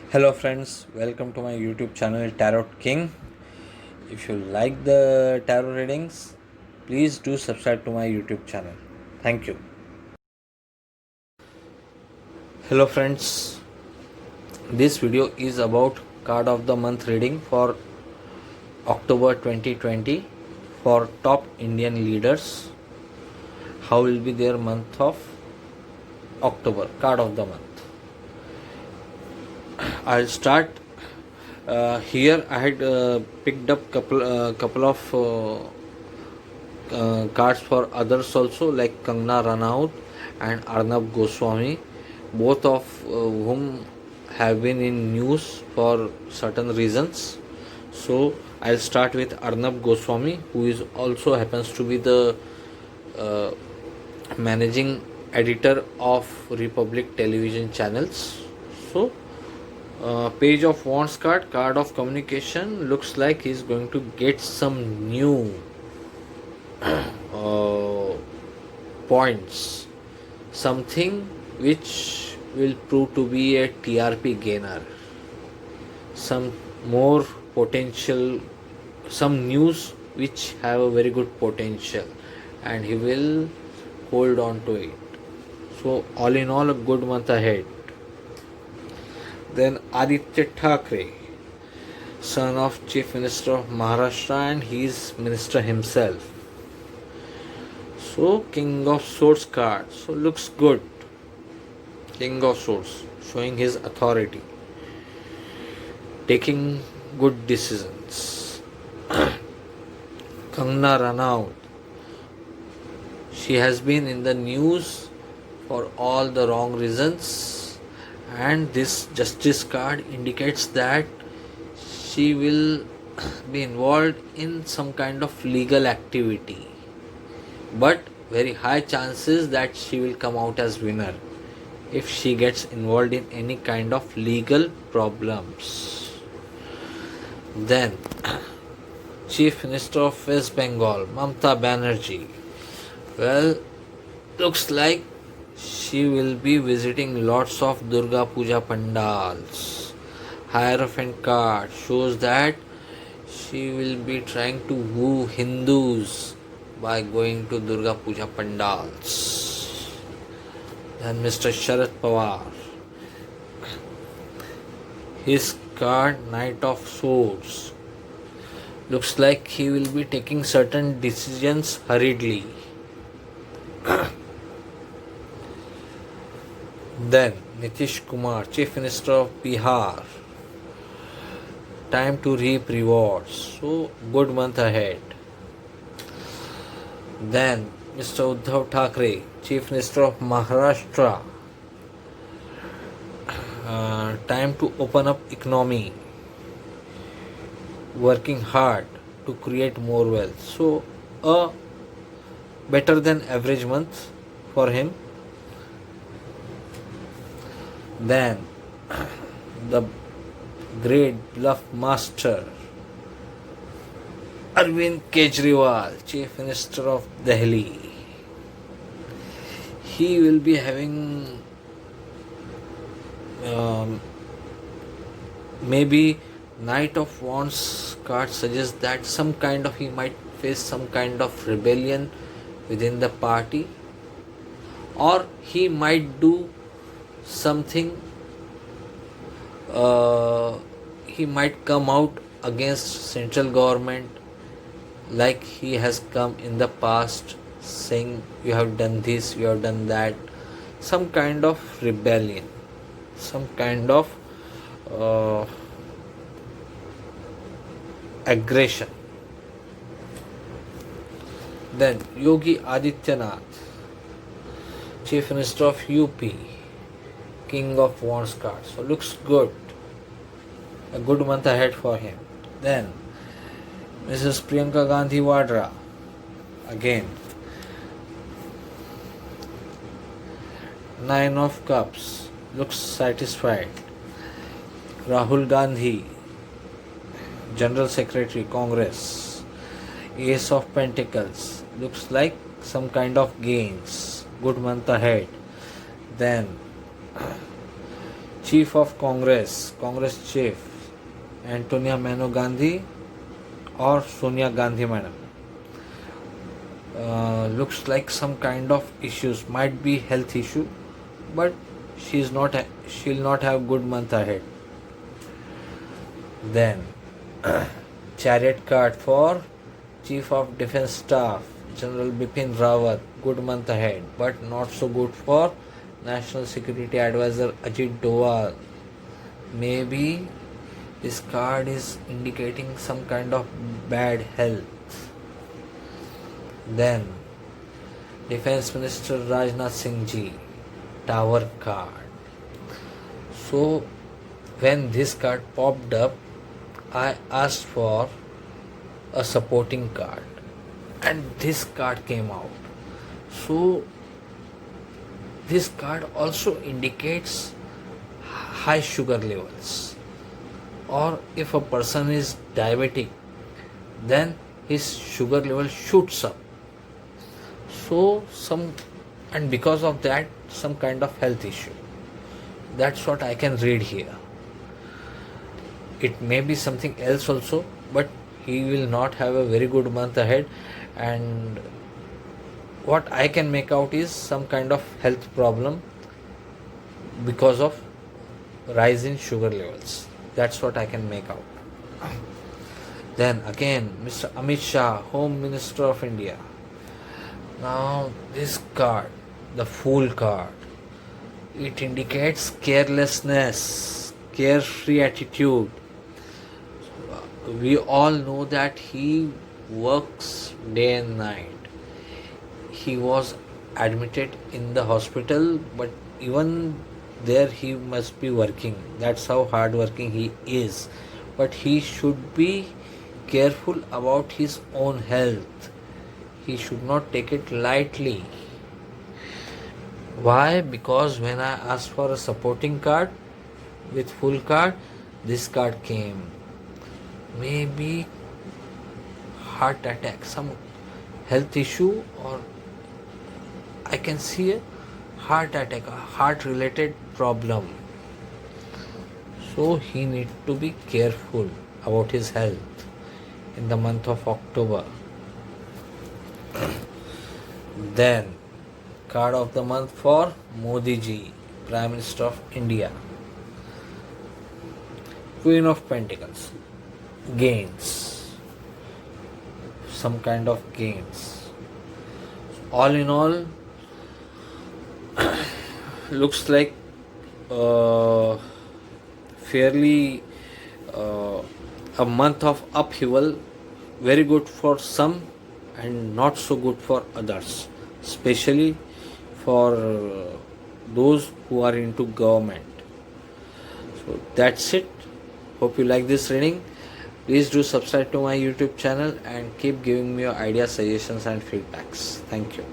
Hello friends, welcome to my YouTube channel Tarot King. If you like the tarot readings, please do subscribe to my YouTube channel. Thank you. Hello friends, this video is about card of the month reading for October 2020 for top Indian leaders. How will be their month of October, card of the month. I'll start here. I had picked up couple of cards for others also, like Kangna Ranaut and Arnab Goswami, both of whom have been in news for certain reasons. So I'll start with Arnab Goswami, who is also happens to be the uh, managing editor of Republic television channels. So page of wands card of communication, looks like he's going to get some new uh, points, something which will prove to be a TRP gainer, some more potential, some news which have a very good potential, and he will hold on to it. So all in all, a good month ahead. Then Aditya Thackeray, son of Chief Minister of Maharashtra, and he is minister himself. So King of Swords card, so looks good. King of Swords, showing his authority, taking good decisions. Kangna Ranaut, she has been in the news for all the wrong reasons, and this Justice card indicates that she will be involved in some kind of legal activity, but very high chances that she will come out as winner if she gets involved in any kind of legal problems. Then Chief Minister of West Bengal, Mamata Banerjee, well, looks like she will be visiting lots of Durga Puja pandals. Hierophant card shows that she will be trying to woo Hindus by going to Durga Puja pandals. Then Mr. Sharad Pawar, his card Knight of Swords, looks like he will be taking certain decisions hurriedly. Then Nitish Kumar, Chief Minister of Bihar, time to reap rewards. So good month ahead. Then Mr. Uddhav Thackeray, Chief Minister of Maharashtra, time to open up economy, working hard to create more wealth. So a better than average month for him. Then the great bluff master Arvind Kejriwal, Chief Minister of Delhi, he will be having maybe Knight of Wands card suggests that some kind of he might face some kind of rebellion within the party, or he might do something, he might come out against central government, like he has come in the past saying you have done this, you have done that, some kind of rebellion, some kind of aggression. Then Yogi Adityanath, Chief Minister of UP, King of Wands card, so looks good, a good month ahead for him. Then Mrs. Priyanka Gandhi Vadra, again Nine of Cups, looks satisfied. Rahul Gandhi, General Secretary Congress, Ace of Pentacles, looks like some kind of gains, good month ahead. Then chief of Congress chief, Antonia Mano Gandhi or Sonia Gandhi madam. Looks like some kind of issues, might be health issue, but she'll not have good month ahead. Then chariot card for Chief of Defence Staff General Bipin Rawat, good month ahead, but not so good for National Security Advisor Ajit Doval. Maybe this card is indicating some kind of bad health. Then Defense Minister Rajnath Singh Ji, Tower card. So when this card popped up, I asked for a supporting card and this card came out. So this card also indicates high sugar levels, or if a person is diabetic, then his sugar level shoots up. So and because of that, some kind of health issue. That's what I can read here. It may be something else also, but he will not have a very good month ahead, and what I can make out is some kind of health problem because of rise in sugar levels. That's what I can make out. Then again, Mr. Amit Shah, Home Minister of India. Now this card, the Fool card, it indicates carelessness, carefree attitude. We all know that he works day and night. He was admitted in the hospital, but even there he must be working. That's how hardworking he is. But he should be careful about his own health. He should not take it lightly. Why? Because when I asked for a supporting card with full card, this card came. Maybe heart attack, some health issue, or I can see a heart attack, a heart related problem. So he needs to be careful about his health in the month of October. Then card of the month for Modi ji, Prime Minister of India. Queen of Pentacles, gains, some kind of gains. All in all, looks like fairly a month of upheaval, very good for some and not so good for others, especially for those who are into government. So that's it. Hope you like this reading. Please do subscribe to my YouTube channel and keep giving me your ideas, suggestions and feedbacks. Thank you.